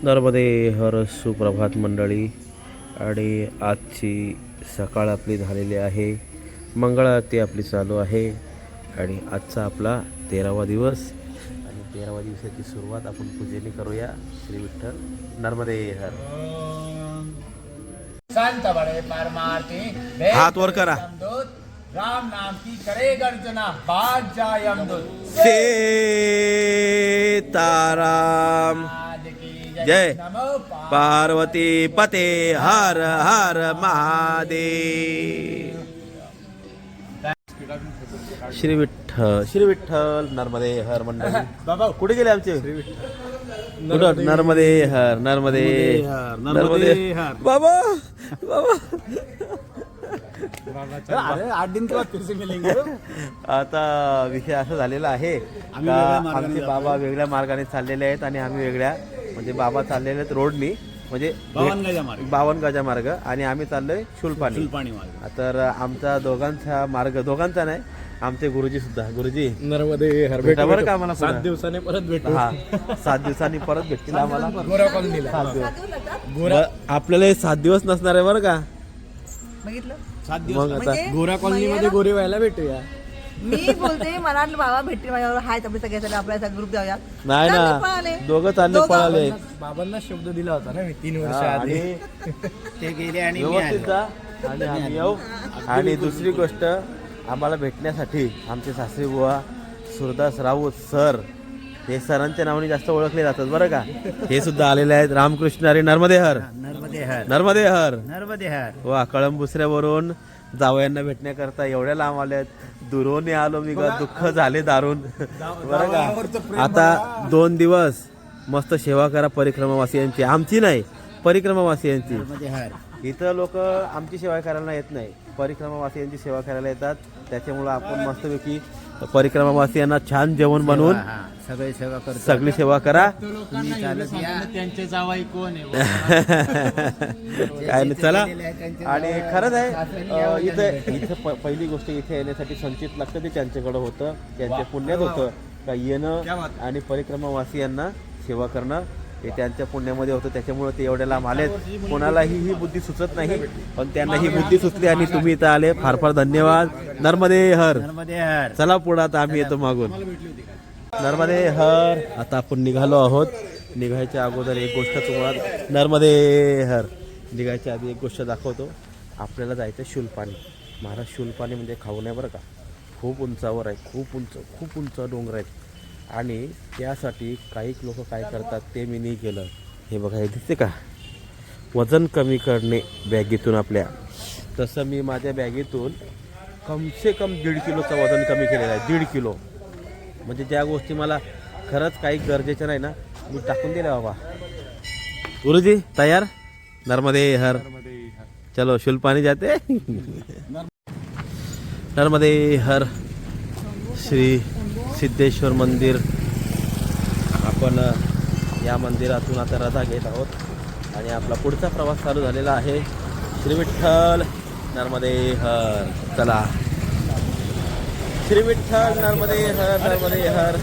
नर्मदे हर सुप्रभात मंडळी. आणि आजची सकाळ आपली झालेली आहे. मंगळ आरती आपली चालू आहे आणि आजचा आपला 13वा दिवस आणि 13वा दिवसाची सुरुवात आपण पूजेने करूया. श्री विठ्ठल. नर्मदे हर. संत बड़े परमार्थी हाथ वर करा. राम नाम की करे गर्जना बाज जाय अमदूत. सीताराम जय. पार्वती पते हर हर महादेव. श्री विठ्ठल. श्री विठ्ठल. नर्मदे हर मंडळी. बाबा कुठे गेले आमचे? कुठं? नर्मदे हर. नर्मदे नर्मदे बाबा बाबा. अरे 8 दिन के बाद फिर से मिलेंगे. आता विषय असा झालेला आहे का आमचे बाबा वेगळ्या मार्गाने चाललेले आहेत आणि आम्ही वेगळ्या, म्हणजे बाबा चाललेले आहेत रोडनी, म्हणजे 52 गजा मार्ग आणि आम्ही चाललोय शुलपाणी. तर आमचा दोघांचा मार्ग, दोघांचा नाही, आमचे गुरुजी सुद्धा. गुरुजी नर्मदे हर. भेटा बरं का आम्हाला 7 दिवसाने परत भेटू. हा 7 दिवसांनी परत भेटतील आम्हाला. गोरा कॉल दिला. 7 दिवस आपल्याला हे 7 दिवस नसणार आहे बरं का. बघितलं 7 मग दिवस आता गोरा कॉलनी मध्ये गोरे व्हायला भेटूया. मी बोलते मला वाटलं बाबा भेटतील माझ्यावर, हाय आपले सगळे आपल्या ग्रुप जाऊया. नाही ना, दोघं चालले पळाले. बाबांना शब्द दिला होता ना मी 3 वर्ष हा, आधी. आणि ते गेले आणि मी व्यवस्थित आलो. जा आणि आम्ही येऊ. आणि दुसरी गोष्ट, आम्हाला भेटण्यासाठी आमचे सासरी बुवा सुरदास राऊत सर, हे सरांच्या नावाने जास्त ओळखले जातात बरं का, हे सुद्धा आलेले आहेत. रामकृष्ण हरी. नर्मदे हर. नर्मदे हर. नर्मदे हर. नर्मदे हर. वा, कळंबुसऱ्यावरून जावयांना भेटण्याकरता एवढ्या लांब आलेत. दुरून आलो मी ग, दुःख झाले दारून बरं का. आता 2 दिवस मस्त सेवा करा परिक्रमावासियांची, आमची नाही, परिक्रमावासियांची. नर्मदे हर. इथं लोक आमची सेवा करायला येत नाही, परिक्रमावासियांची सेवा करायला येतात. त्याच्यामुळं आपण मस्तपैकी परिक्रमावासियांना छान जेवण बनवून सगळी सेवा करतो. सगळी सेवा करा. तुम्ही चालत या. त्यांचे जावाई कोण आहे? काय नाही, चला. आणि खरंच आहे, इथं पहिली गोष्ट, इथे येण्यासाठी संचित लागतं, ते त्यांच्याकडं होतं, त्यांच्या पुण्यात होतं का येणं आणि परिक्रमावासियांना सेवा करणं हे त्यांच्या पुण्यामध्ये होतं. त्याच्यामुळे ते एवढ्या लांब आलेत. कोणालाही ही बुद्धी सुचत नाही, पण त्यांना ही बुद्धी सुचली आणि तुम्ही इथं आले. फार फार धन्यवाद. नर्मदे हर. नर्मदे हर. चला पुढे, आता आम्ही येतो मागून. नर्मदे हर. आता आपण निघालो आहोत. निघायच्या अगोदर एक गोष्ट तुम्हाला, नर्मदे हर, निघायच्या आधी एक गोष्ट दाखवतो. आपल्याला जायचं शुलपाणी. महाराज, शुलपाणी म्हणजे खाऊ नये बरं का, खूप उंचावर आहे, खूप उंच डोंगर आहेत. आणि त्यासाठी काही लोक काय करतात ते मी नाही केलं. हे बघा, हे दिसते का, वजन कमी करणे बॅगेतून आपल्या, तसं मी माझ्या बॅगेतून कमसे कम 1.5 किलोचं वजन कमी केलेलं आहे. 1.5 किलो म्हणजे ज्या गोष्टी मला खरंच काही गरजेच्या नाही ना, मी टाकून दिल्या बाबा. गुरुजी तयार. नर्मदे हर. चलो शुलपाणी जाते. नर्मदे हर. श्री सिद्धेश्वर मंदिर. आपण या मंदिरातून आता रजा घेत आहोत आणि आपला पुढचा प्रवास चालू झालेला आहे. श्री विठ्ठल. नर्मदे हर. चला. श्री विठ्ठल. नर्मदे हर. नर्मदे हर.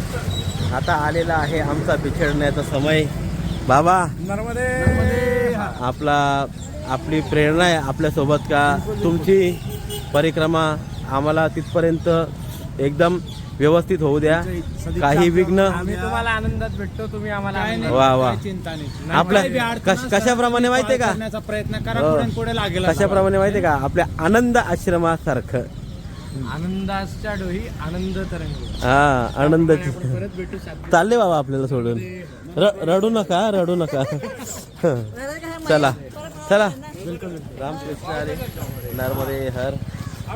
आता आलेला आहे आमचा बिछडण्याचा समय. बाबा, नर्मदे. आपली प्रेरणा आहे आपल्यासोबत का तुमची परिक्रमा आम्हाला तिथपर्यंत एकदम व्यवस्थित होऊ द्या. काही विघ्न. आम्ही तुम्हाला आनंदात भेटतो, तुम्ही आम्हाला. वा वा. चिंता नाही. आपल्या कशाप्रमाणे माहितीये का, प्रयत्न करा, पुढे लागेल. कशाप्रमाणे माहितीये का, आपल्या आनंद आश्रमासारखं. आनंदाच्या डोही आनंद तरंग. हा, आनंदाची. परत भेटू. चालले बाबा आपल्याला सोडून. रडू नका, रडू नका. चला चला. रामकृष्ण हरी. नर्मदे हर.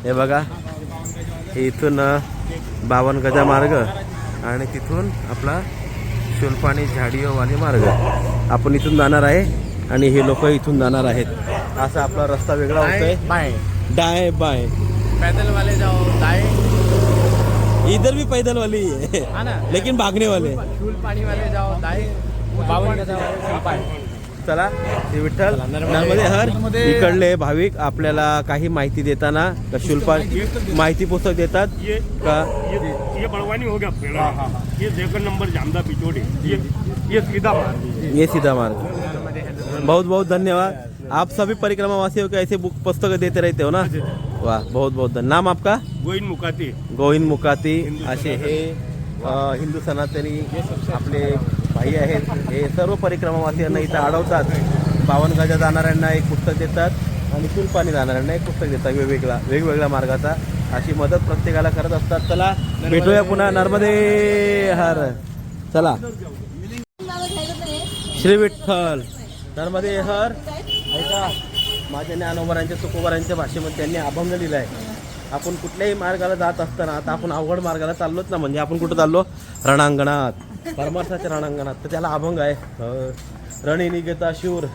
हे बघा, हे इथून 52 गजा मार्ग आणि तिथून आपला शुलपाणी झाडीवाली मार्ग. आपण इथून जाणार आहे आणि हे लोक इथून जाणार आहेत. असा आपला रस्ता वेगळा होतोय. दाएं बाएं. पैदल वाले जाओ दाएं. इधर भी पैदल वाली है लेकिन भागने वाले. शुलपाणी वाले जाओ दाएं. 52 गजा शुलपाणी. चला. श्री विठ्ठल. नर्मदे हर. इकडले भाविक आपल्याला काही माहिती देताना शुल्पाणी माहिती पुस्तक देतात का. ये बड़वानी हो गया, ये 2 नंबर जामदा पिचोड़ी, ये सीधा मार्ग. ये सीधा मार्ग. बहुत बहुत धन्यवाद। आप सभी परिक्रमा वासियों को ऐसे बुक पुस्तक देते रहते हो ना, वाह बहुत बहुत धन्यवाद। नाम आपका? गोविंद मुकाती। गोविंद मुकाती असे हे हिंदू सनातनी आपले भाई आहेत. हे सर्व परिक्रमावासियांना इथं अडवतात. पावनगजा जाणाऱ्यांना एक पुस्तक देतात आणि चुलपाणी जाणाऱ्यांना एक पुस्तक देतात वेगवेगळ्या मार्गाचा. अशी मदत प्रत्येकाला करत असतात. चला भेटूया पुन्हा. नर्मदे हर. चला श्री विठ्ठल नर्मदे हर. ऐका, माझ्या ज्ञानोबरांच्या तुकोबरांच्या भाषेमध्ये त्यांनी अभंग लिहिला आहे. आपण कुठल्याही मार्गाला जात असताना, आता आपण अवघड मार्गाला चाललोच ना, म्हणजे आपण कुठं चाललो? रणांगणात, परमार्थाच्या रणांगणात. तर त्याला अभंग आहे, रणी निघता शूर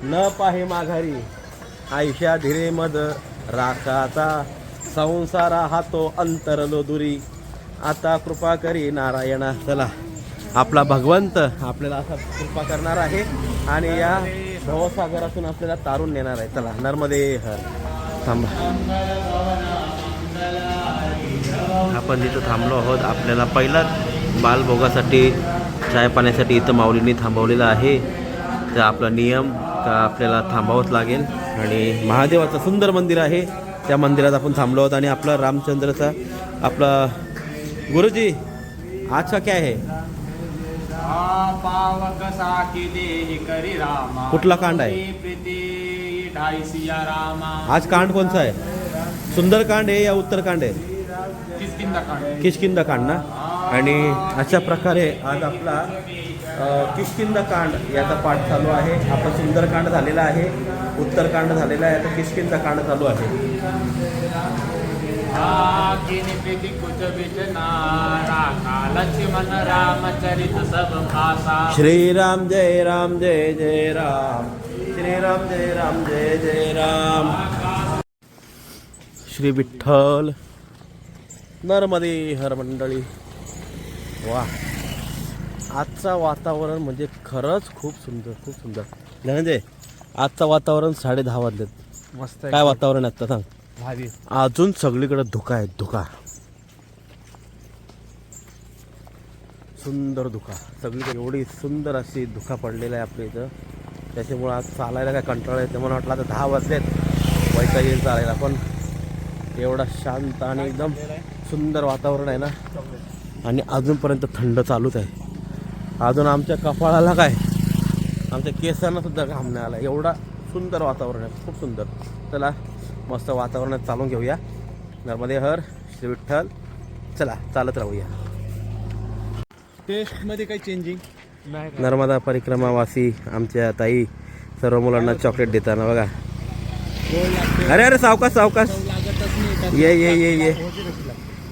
न पाहे माघारी, आयशा धीरे मद राखाचा, संसारा हातो अंतरलो दुरी, आता कृपा करी नारायणा. चला आपला भगवंत आपल्याला असा कृपा करणार आहे आणि या भवसागरातून आपल्याला तारून नेणार आहे. चला नर्मदे हर. थांबा, आपण जिथं थांबलो आहोत. आपल्याला पहिलाच बालभोगासाठी चाय पाण्यासाठी इथं माऊलींनी थांबवलेलं आहे. तर आपला नियम का आपल्याला थांबावंच लागेल. आणि महादेवाचं सुंदर मंदिर आहे, त्या मंदिरात आपण थांबलो आहोत. आणि आपला रामचंद्रचा आपला गुरुजी आज का क्या है? पावक साखी देहि करी रामा, कुठला कांड आहे? प्रीती ढाई सिया रामा. आज कांड कोणचा आहे? सुंदरकांड आहे या उत्तरकांड आहे? किसकिंदा किष्किंधा कांड ना. आणि अशा प्रकारे आज आपला किष्किंधा कांड याचा पाठ चालू आहे. आपला सुंदरकांड झालेला आहे, उत्तरकांड झालेला आहे, आता किष्किंधा कांड चालू आहे. प्रीति कुछ बिचना राखा, लक्ष्मण रामचरित सब भाषा. श्रीराम जय राम जय जय राम, श्रीराम जय राम जय जय राम. श्री विठ्ठल नर्मदे हर मंडळी. वा, आजचा वातावरण म्हणजे खरंच खूप सुंदर, खूप सुंदर. म्हणजे आजचं वातावरण 10:30 वाजलेत. मस्त काय वातावरण आहे आता सांग? भारी. अजून सगळीकडे धुका आहे, धुका, सुंदर धुका सगळीकडे. एवढी सुंदर अशी धुका पडलेला आहे आपल्या इथं. त्याच्यामुळं आज चालायला काय कंटाळा येतं. मला वाटलं आता 10 वाजलेत वैता येईल चालायला, पण एवढा शांत आणि एकदम सुंदर वातावरण आहे ना. आणि अजूनपर्यंत थंड चालूच आहे. अजून आमच्या कपाळाला काय, आमच्या केसांना सुद्धा घाम नाही आला. एवढा सुंदर वातावरण आहे, खूप सुंदर. चला मस्त वातावरणात चालून घेऊया. नर्मदे हर, श्री विठ्ठल. चला चालत राहूया. टेस्टमध्ये काही चेंजिंग नाही. नर्मदा परिक्रमावासी आमच्या ताई सर्व मुलांना चॉकलेट देताना बघा. अरे अरे सावकाश सावकाश. ये ये ये ये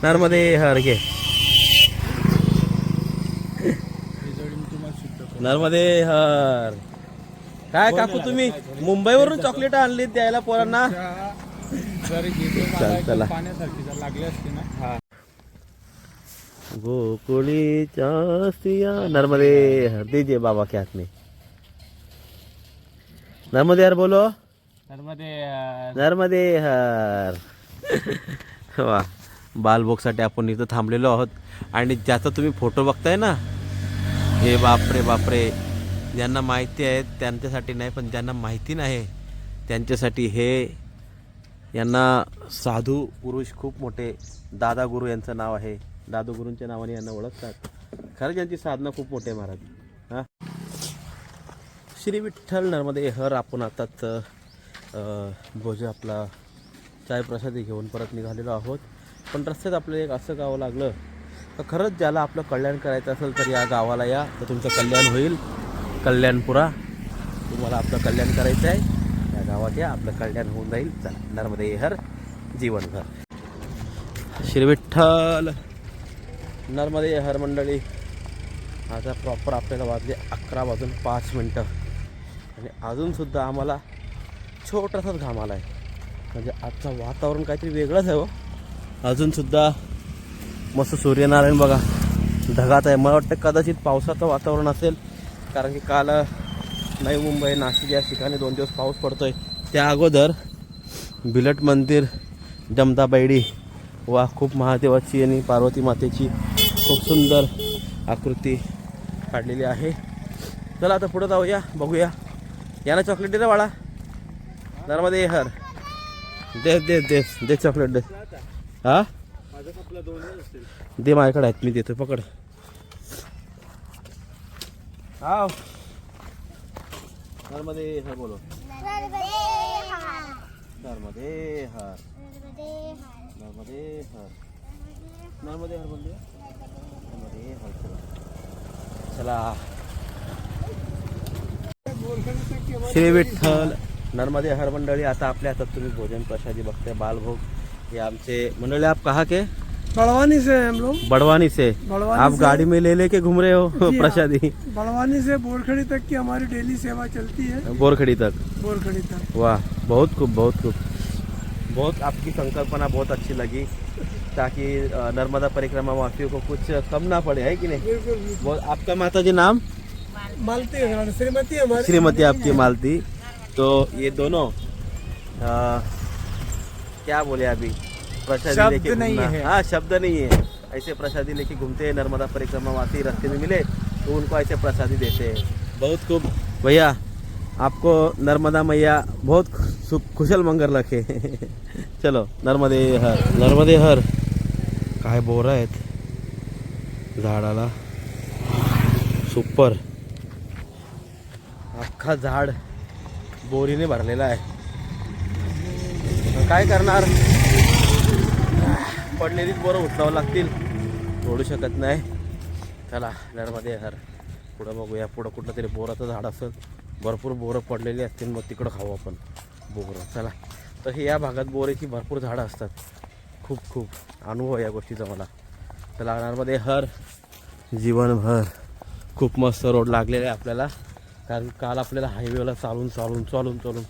नर्मदे हर घे. नर्मदे हर. काय काकू तुम्ही मुंबईवरून चॉकलेट आणली द्यायला पोरांना? चला लागले असते ना. गोकुळीच्या स्त्रिया. नर्मदे हर दीजिए बाबा के हाथ में. नर्मदे हर बोलो. नर्मदे हर. वा, बालभोगसाठी आपण इथं थांबलेलो आहोत. आणि ज्याचा तुम्ही फोटो बघताय ना, हे बापरे बापरे, ज्यांना माहिती आहे त्यांच्यासाठी नाही, पण ज्यांना माहिती नाही त्यांच्यासाठी हे. यांना साधू पुरुष खूप मोठे दादा गुरु यांचं नाव आहे. दादू गुरूंच्या नावाने यांना ओळखतात. खरंच यांची साधना खूप मोठी आहे महाराज. हां, श्री विठ्ठल नर्मदे हर. आपण आताच भोज आपला चाय प्रसादी घेऊन परत निघालेलो आहोत. पण रस्त्यात आपल्याला एक असं गावं लागलं तर खरंच ज्याला आपलं कल्याण करायचं असेल तर या गावाला या, तर तुमचं कल्याण होईल. कल्याणपुरा, तुम्हाला आपलं कल्याण करायचं आहे, या गावात या, आपलं कल्याण होऊन जाईल. चला नर्मदे हर, जीवनभर. श्री विठ्ठल नर्मदे हर मंडळी. आता प्रॉपर आपल्याला वाजले 11:05 आणि अजूनसुद्धा आम्हाला छोटासाच घाम आला आहे. म्हणजे आजचं वातावरण काहीतरी वेगळंच आहे हो. अजूनसुद्धा मस्त सूर्यनारायण बघा ढगात आहे. मला वाटतं कदाचित पावसाचं वातावरण असेल, कारण की काल नवी मुंबई, नाशिक या ठिकाणी 2 दिवस पाऊस पडतो आहे. त्या अगोदर बिलट मंदिर, जमताबाईडी, वा खूप महादेवाची आणि पार्वती मातेची खूप सुंदर आकृती काढलेली आहे. चला आता पुढे जाऊया, बघूया या ना चॉकलेट दे ना बाळा. नर्मदे हर. दे दे दे दे चॉकलेट दे. हा दे माझ्याकडे आहेत मी देतो पकड. हा नर्मदे हर बोलो. नर्मदे हर. नर्मदे हर. नर्मदे हर बोल. नर्मदे हर. चला श्री विठ्ठल नर्मदे हर मंडळी. आता आपल्या हातात तुम्ही भोजन प्रसादी बघते बालभोग. ये आमचे मंडळी. आप कहाँ के? बड़वानी से हम लोग. बड़वानी से. बड़वानी आप से- गाड़ी में ले लेके घूम रहे हो प्रसादी. बड़वानी से बोरखड़ी तक की हमारी डेली सेवा चलती है. बोरखड़ी तक. बोरखड़ी तक. वाह बहुत खूब बहुत खूब. बहुत आपकी संकल्पना बहुत अच्छी लगी ताकि नर्मदा परिक्रमा वासियों को कुछ कम ना पड़े, है कि नहीं? बिल्कुल. बहुत. आपका माता जी नाम? मालती है श्रीमती हमारी. श्रीमती आपकी मालती. तो ये दोनों क्या बोले अभी प्रसादी शब्द लेके नहीं घूमना. है. हाँ शब्द नहीं है. ऐसे प्रसादी लेके घूमते हैं. नर्मदा परिक्रमा वासी रास्ते में मिले तो उनको ऐसे प्रसादी देते हैं. बहुत खूब भैया. आपको नर्मदा मैया बहुत खुशल मंगल रखे. चलो नर्मदे हर. नर्मदे हर. काय बोर आहेत झाडाला. सुपर. अख्खा झाड बोरीने भरलेला आहे. काय करणार. पडलेलीच बोरं उचलावं लागतील. तोडू शकत नाही. चला नर्मदे हर. पुढं बघूया. पुढं कुठलं तरी बोराचं झाड असेल. भरपूर बोरं पडलेली असतील मग तिकडं खाऊ आपण बोरं. चला तर हे या भागात बोरेची भरपूर झाडं असतात. खूप खूप अनुभव या गोष्टीचा मला. चला नर्मदे हर. जीवनभर खूप मस्त रोड लागलेला आहे आपल्याला. कारण काल आपल्याला हायवेला चालून चालून चालून चालून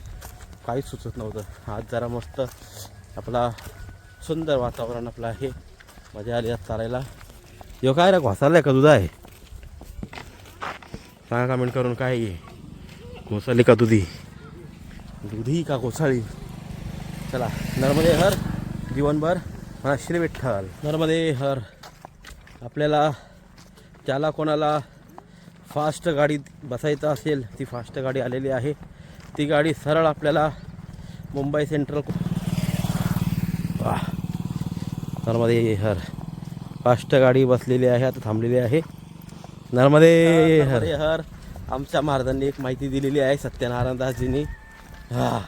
काहीच सुचत नव्हतं. आज जरा मस्त आपला सुंदर वातावरण आपलं आहे. मजा आली आज चालायला. यो काय रे घोसाला आहे का दुधा आहे? सांगा कमेंट करून. काय आहे घोसाली का दुधी? दुधी का घोसाळी? चला नर्मदे हर. जीवनभर म्हणा श्री विठ्ठल. नर्मदे हर. आपल्याला ज्याला कोणाला फास्ट गाडीत बसायचं असेल ती फास्ट गाडी आलेली आहे. ती गाडी सरळ आपल्याला मुंबई सेंट्रल. वाह नर्मदे हर. फास्ट गाडी बसलेली आहे. आता थांबलेली आहे. नर्मदे हर. हर. आमच्या महाराजांनी एक माहिती दिलेली आहे सत्यनारायण दासजींनी. हा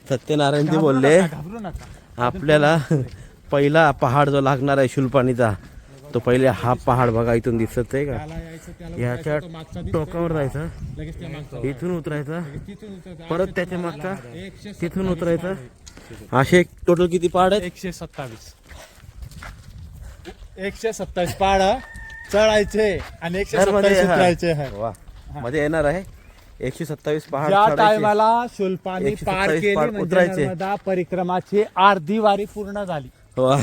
सत्यनारायणजी बोलले आपल्याला पहिला पहाड जो लागणार आहे शूलपाणीचा तो पहिले हा पहाड बघा इथून दिसत आहे का. याच्या टोकावर जायचं. इथून उतरायचं. परत त्याच्या मागचा तिथून उतरायचं. असे टोटल किती पहाड आहेत? 127 पहाड चढायचे आणि 127 उतरायचे आहे. वा मध्ये येणार आहे 127 पहाड ज्या चढायचे. टायमाला शुल्पानी 127 पार केली पहाड म्हणजे उतरायचे. नर्मदा परिक्रमाची अर्धी वारी पूर्ण झाली. वा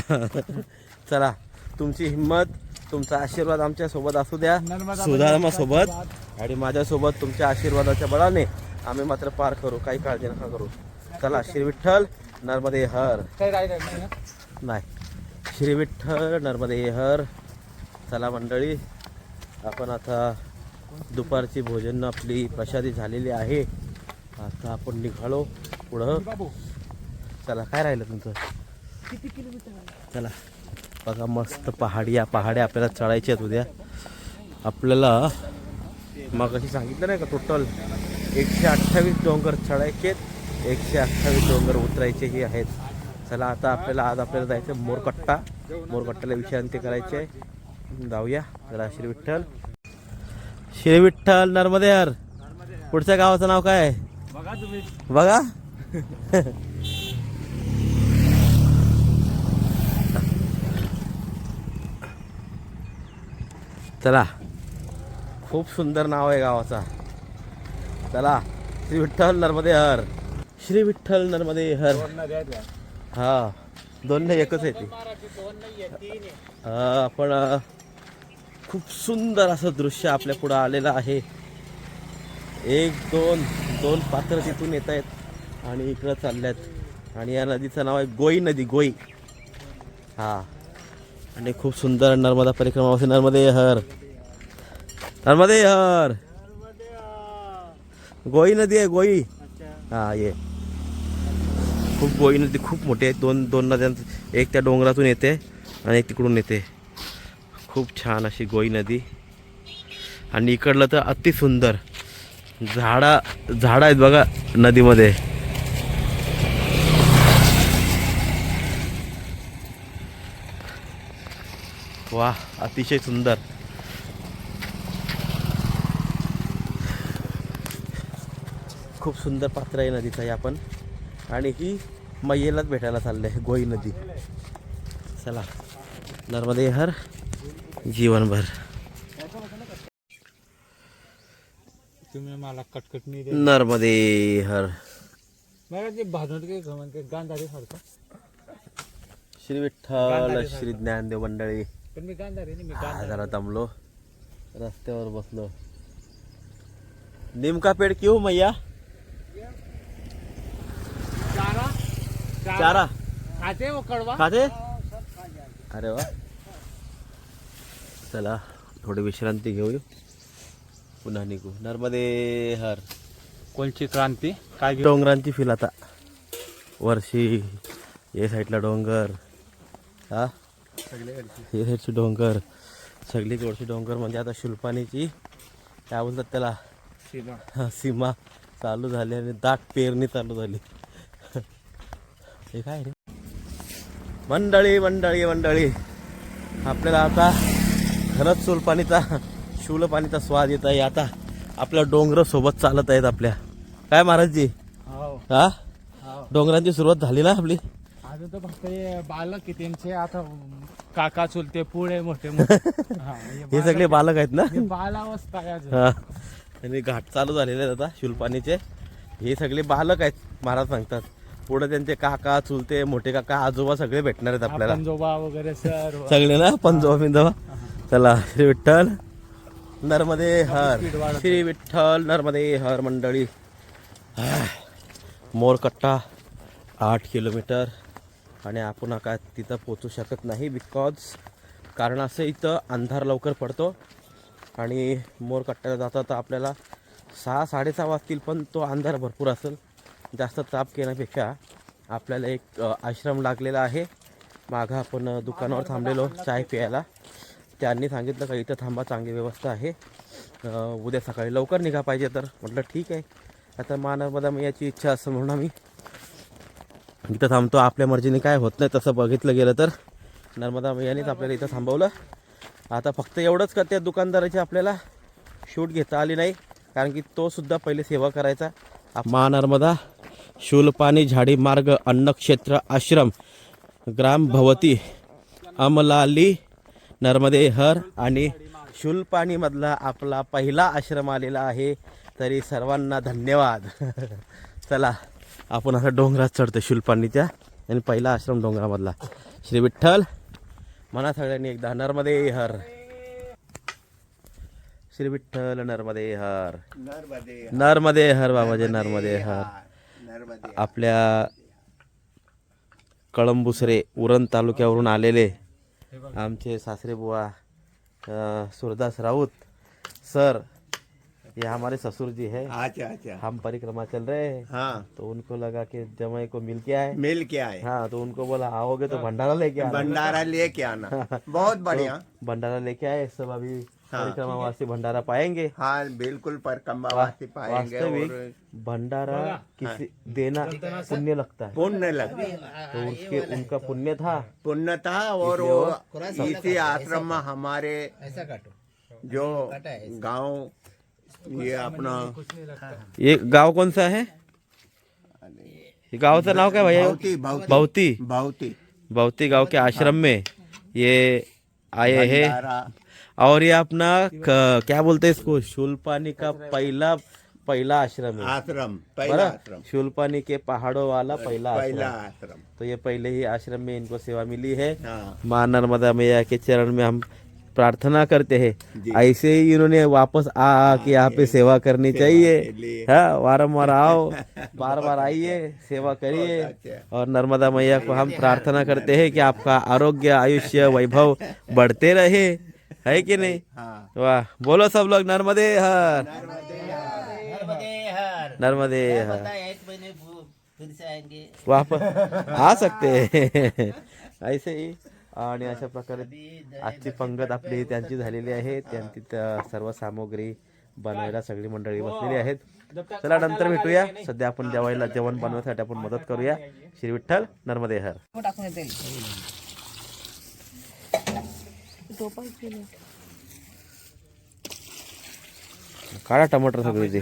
चला तुमची हिंमत तुमचा आशीर्वाद आमच्या सोबत असू द्या. सुधारमा सोबत आणि माझ्यासोबत तुमच्या आशीर्वादाच्या बळाने आम्ही मात्र पार करू. काही काळजी नका करू. चला श्री विठ्ठल नर्मदे हर. काही राहिलं नाही ना? नाही श्री विठ्ठल नर्मदे हर. चला मंडळी आपण आता दुपारची भोजन आपली प्रसादी झालेली आहे. आता आपण निघालो पुढं. चला काय राहिलं तुमचं? चला बघा मस्त पहाडी. या पहाड्या आपल्याला चढायच्या आहेत उद्या. आपल्याला मग अशी सांगितलं नाही का टोटल 128 डोंगर चढायचे आहेत. 128 डोंगर उतरायचेही आहेत. चला आता आज आपल्याला जायचं मोरकट्टा. मोरकट्ट्याला विश्रांती करायची आहे. जाऊया. चला श्री विठ्ठल. श्री विठ्ठल नर्मदे हर. पुढच्या गावाचं नाव काय आहे बघा तुम्ही. बघा. चला खूप सुंदर नाव आहे गावाचा. चला श्री विठ्ठल नर्मदे हर. श्री विठ्ठल नर्मदे हर. हा दोन नाही एकच आहे ती. आपण खूप सुंदर असं दृश्य आपल्या पुढं आलेलं आहे. दोन पात्र तिथून येत आहेत आणि इकडं चालल्यात. आणि या नदीचं नाव आहे गोई नदी. गोई. हा आणि खूप सुंदर नर्मदा परिक्रमा असे. नर्मदे हर. नर्मदे हर. गोई नदी आहे गोई. हा ये खूप गोई नदी खूप मोठी आहे. दोन नद्यांचं एक त्या डोंगरातून येते आणि एक तिकडून येते. खूप छान अशी गोई नदी. आणि इकडलं तर अति सुंदर झाडं आहेत बघा नदीमध्ये. वा अतिशय सुंदर. खूप सुंदर पात्र आहे नदीचं आहे. आपण आणि ही मैयेलाच भेटायला चालले आहे गोई नदी. चला नर्मदे हर जीवनभर. तुम्ही मला कटकट नाही नर्मदे हर. मला ते भाजून ते गांधारी सारखं. श्री विठ्ठल श्री ज्ञानदेव मंडळी. पण मी गांधारी नाही, मी जरा दमलो रस्त्यावर बसलो. नीम का पेड़ क्यों मैया? चारा खाते वो कड़वा. खाते. अरे वा. चला थोडी विश्रांती घेऊ पुन्हा निघू. नर्मदे हर. कोणची क्रांती काय डोंगरांची फील आता. वर्षी ये साईडला डोंगर. हा हे साईडची डोंगर सगळीकडची डोंगर. म्हणजे आता शुलपाणीची काय बोलतात त्याला सीमा चालू झाली आणि दाट पेरणी चालू झाली. हे काय रे मंडळी मंडळी मंडळी. आपल्याला आता खरंच शूलपाणीचा स्वाद येत आहे. आता आपल्या डोंगर सोबत चालत आहेत आपल्या. काय महाराजजी हा डोंगरांची सुरुवात झाली ना आपली. अजून तर फक्त हे बालक की त्यांचे आता काका चुलते पुढे मोठे मोठे. हे सगळे बालक आहेत ना. बालावस्था आहे अजून. हा आणि घाट चालू झालेले आहेत आता शुलपाणीचे. हे सगळे बालक आहेत महाराज सांगतात. पुढे त्यांचे काका चुलते मोठे काका आजोबा सगळे भेटणार आहेत आपल्याला. पंजोबा वगैरे सर सगळे ना पंजोबा बिंजोबा. चला श्री विठ्ठल नर्मदे हर. श्री विठ्ठल नर्मदे हर मंडळी. मोरकट्टा 8 किलोमीटर आणि आपण काय तिथं पोचू शकत नाही कारण असं इथं अंधार लवकर पडतो. आणि मोरकट्ट्याला जाता तर आपल्याला 6-6:30 वाजतील. पण तो अंधार भरपूर असेल. जास्त ताप घेण्यापेक्षा आपल्याला एक आश्रम लागलेला आहे. मागं आपण दुकानावर थांबलेलो चाय प्यायला. त्यांनी सांगितलं का इथं थांबा चांगली व्यवस्था आहे. उद्या सकाळी लवकर निघा पाहिजे तर. म्हटलं ठीक आहे. आता नर्मदा मैयाची इच्छा असं म्हणून आम्ही इथं थांबतो. आपल्या मर्जीने काय होत नाही तसं बघितलं गेलं तर नर्मदा मैयानेच आपल्याला इथं थांबवलं. आता फक्त एवढंच का त्या दुकानदाराची आपल्याला शूट घेता आली नाही कारण की तो सुद्धा पहिले सेवा करायचा. नर्मदा शूलपाणी झाडी मार्ग अन्नक्षेत्र आश्रम ग्राम भवती अमलाली नर्मदे हर. आणि शूलपाणीमधला आपला पहिला आश्रम आलेला आहे. तरी सर्वांना धन्यवाद. चला आपण असं डोंगरात चढतो शूलपाणीच्या आणि पहिला आश्रम डोंगरामधला. श्री विठ्ठल म्हणा सगळ्यांनी एकदा नर्मदे हर. श्री विठ्ठल नर्मदे हर. नर्मदे हर बाबाजी नर्मदे हर. आपल्या कळंबुसरे उरण तालुक्यावरून आलेले आमचे सासरे बुवा सूरदास राउत सर. ये हमारे ससुर जी है. अच्छा अच्छा. हम परिक्रमा चल रहे हैं. हाँ तो उनको लगा कि जमाई को मिल के आए. मिल के आए. हाँ तो उनको बोला आओगे तो भंडारा लेके आना. भंडारा लेके आना. बहुत बढ़िया. भंडारा लेके आए. सब अभी परिक्रमा वासी भंडारा पाएंगे. हाँ बिल्कुल परिक्रमा वासी पाएंगे. वास्तविक और भंडारा किसी देना पुण्य लगता है. पुण्य लगे. तो उसके उनका पुण्य था. पुण्य था. और वो इसी आश्रम में हमारे जो गांव ये अपना ये गांव कौन सा है? ये गांव का नाम क्या भैया? भवती भवती भवती भवती गांव के आश्रम में ये आए हैं. भंडारा. और ये अपना क्या बोलते हैं इसको शूलपानी का पहला आश्रम है. आश्रम पहला बराबर? आश्रम शूलपानी के पहाड़ों वाला पहला पहला आश्रम. आश्रम. तो ये पहले ही आश्रम में इनको सेवा मिली है. हाँ माँ नर्मदा मैया के चरण में हम प्रार्थना करते हैं जी. ऐसे ही इन्होंने वापस आ कि यहाँ पे सेवा करनी चाहिए. के लिए. हाँ वारंवार आओ बार बार आइए सेवा करिए. अच्छा. और नर्मदा मैया को हम प्रार्थना करते हैं कि आपका आरोग्य आयुष्य वैभव बढ़ते रहे. है कि नहीं? हाँ. वाह बोलो सब लोग नर्मदे हर. नर्मदे हर. नर्मदे हर। वापस आ सकते हैं ऐसे ही. आणि अशा प्रकारे आजची पंगत आपली त्यांची झालेली आहे. त्यांची सर्व सामग्री बनवायला सगळी मंडळी बसलेली आहेत. चला नंतर भेटूया. सध्या आपण जेवण बनवण्यासाठी आपण मदत करूया. श्री विठ्ठल नर्मदे हर. टाकून येते काळा टमाटर सगळे ते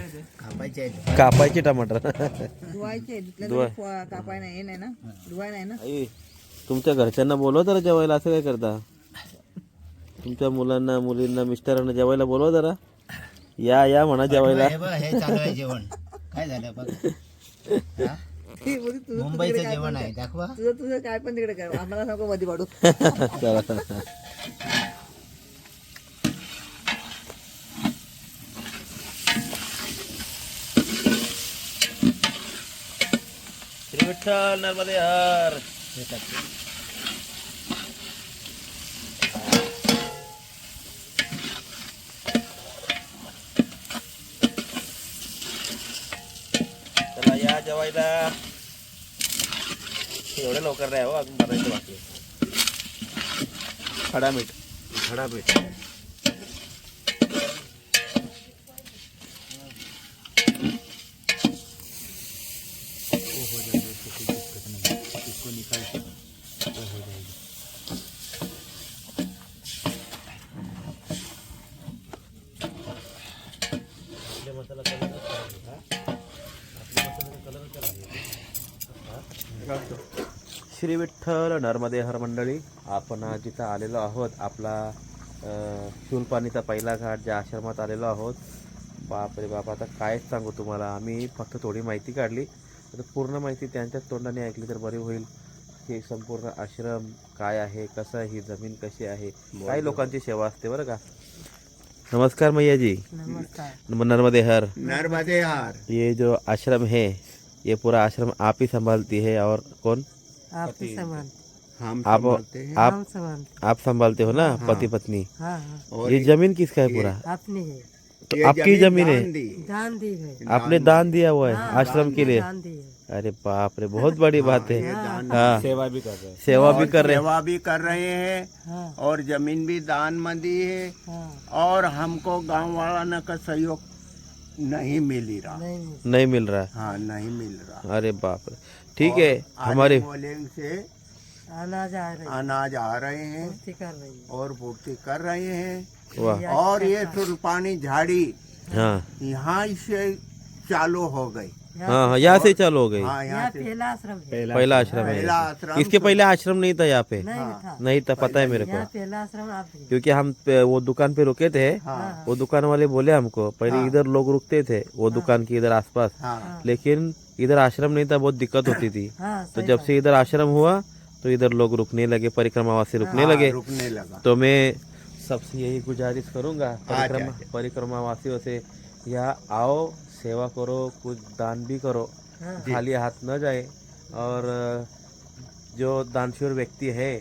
कापायचे टमाटर. धुवायचे धुतल्या कापाय नाही नाही ना धुवाय नाही ना. आई, तुमच्या घरच्यांना बोलवा जरा जेवायला. असं काय करता? तुमच्या मुलांना मुलींना मिस्टरांना जेवायला बोलवा जरा. या या म्हणा जेवायला. हे चालू आहे जेवण. काय झालं बघ, मुंबईचं जेवण आहे दाखवा. तुझं काय पण तिकडे कर, आम्हाला नको मध्ये पाडू. चला. श्री विठ्ठल नर्मदे हर. चला या जेवायला. एवढे लवकर नाही हो, अजून बनायचं बाकी. खडा मीठ. श्री विठ्ठल नर्मदे हर मंडळी, आपण जिथं आलेलो आहोत आपला शूलपाणीचा पहिला घाट ज्या आश्रमात आलेलो आहोत. बापरे बाप, आता कायच सांगू तुम्हाला. आम्ही फक्त थोडी माहिती काढली, तर पूर्ण माहिती त्यांच्याच तोंडाने ऐकली तर बरी होईल. हे संपूर्ण आश्रम काय आहे, कसं आहे, ही जमीन कशी आहे, काही लोकांची सेवा असते बरं का. नमस्कार मैया जी. नमस्कार. नर्मदे हर. नर्मदे हर. ये जो आश्रम है, ये पूरा आश्रम आप ही संभालती है और कौन? आप संभाल. हम आप संभालते हैं. आप संभालते हो ना, पति पत्नी. और ये जमीन किसका है पूरा? अपनी है, ये आपकी जमीन है? दान दी है. आपने दान दिया हुआ है आश्रम के लिए? दान दी है. अरे बाप रे, बहुत बड़ी बात है. हाँ, सेवा भी कर रहे हैं. सेवा भी कर रहे हैं. सेवा भी कर रहे हैं और जमीन भी दान में दी है. और हमको गांव वाला न का सहयोग नहीं मिल रहा. नहीं मिल रहा. हाँ, नहीं मिल रहा. अरे बाप रे. ठीक है, हमारे बोलेंग से अनाज आ रही, अनाज आ रहे हैं कर रही है. और पूर्ति कर रहे हैं. वाह. और ये सुल्पानी झाड़ी हाँ यहाँ से चालू हो गई. हाँ, यहाँ से चालू हो गई. हाँ, यहाँ से पहला आश्रम है. पहला आश्रम पहला है. आश्रम. इसके पहले आश्रम नहीं था यहाँ पे? नहीं था. नहीं था, पता है मेरे को. यहाँ पहला आश्रम आप ही. क्योंकि हम वो दुकान पे रुके थे. हाँ, वो दुकान वाले बोले हमको पहले इधर लोग रुकते थे, वो दुकान के इधर आसपास. हाँ, लेकिन इधर आश्रम नहीं था, बहुत दिक्कत होती थी. हाँ, तो जब से इधर आश्रम हुआ तो इधर लोग रुकने लगे, परिक्रमावासी रुकने लगे. रुकने लगा. तो मैं सबसे यही गुजारिश करूंगा परिक्रमावासियों से, यहाँ आओ, सेवा करो, कुछ दान भी करो, खाली हाथ न जाए. और जो दानशूर व्यक्ति है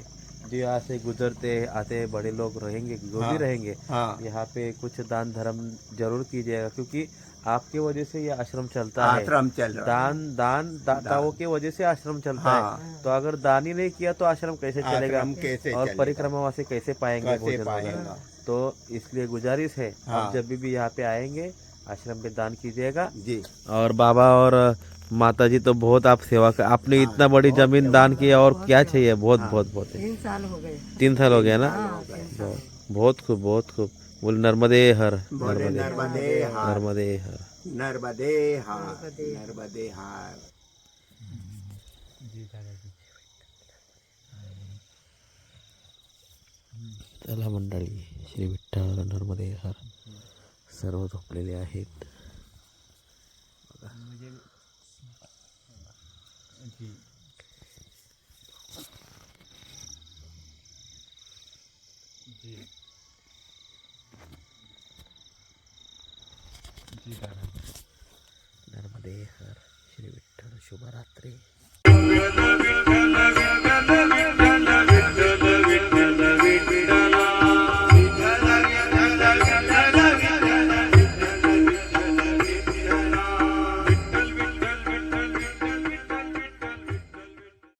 जो यहाँ से गुजरते आते बड़े लोग रहेंगे, जो भी रहेंगे, हाँ, यहाँ पे कुछ दान धर्म जरूर कीजिएगा, क्योंकि आपके वजह से ये आश्रम चलता है. आश्रम चल रहा है. दान दाताओं के वजह से आश्रम चलता हाँ. है. तो अगर दान ही नहीं किया तो आश्रम कैसे चलेगा आश्रम कैसे और चलेगा? परिक्रमावासी कैसे पाएंगे कैसे भोजन वगैरह? पाएगा? तो इसलिए गुजारिश है, हाँ. आप जब भी यहाँ पे आएंगे आश्रम पे दान कीजिएगा. जी. और बाबा और माता जी तो बहुत आप सेवा कर, आपने इतना बड़ी जमीन दान किया, और क्या चाहिए. बहुत बहुत बहुत 3 साल हो गए. 3 साल हो गया ना. हाँ, 3 साल. बहुत खूब, बहुत खूब. बोल नर्मदे हर. बोले नर्मदे हार. नर्मदे हर. नर्मदे हार. नर्मदे हार. चला मंडळी, श्री विठ्ठल नर्मदे हर. सर्व झोपलेले आहेत. नर्मदे हर. श्री विठ्ठल. शुभरात्री.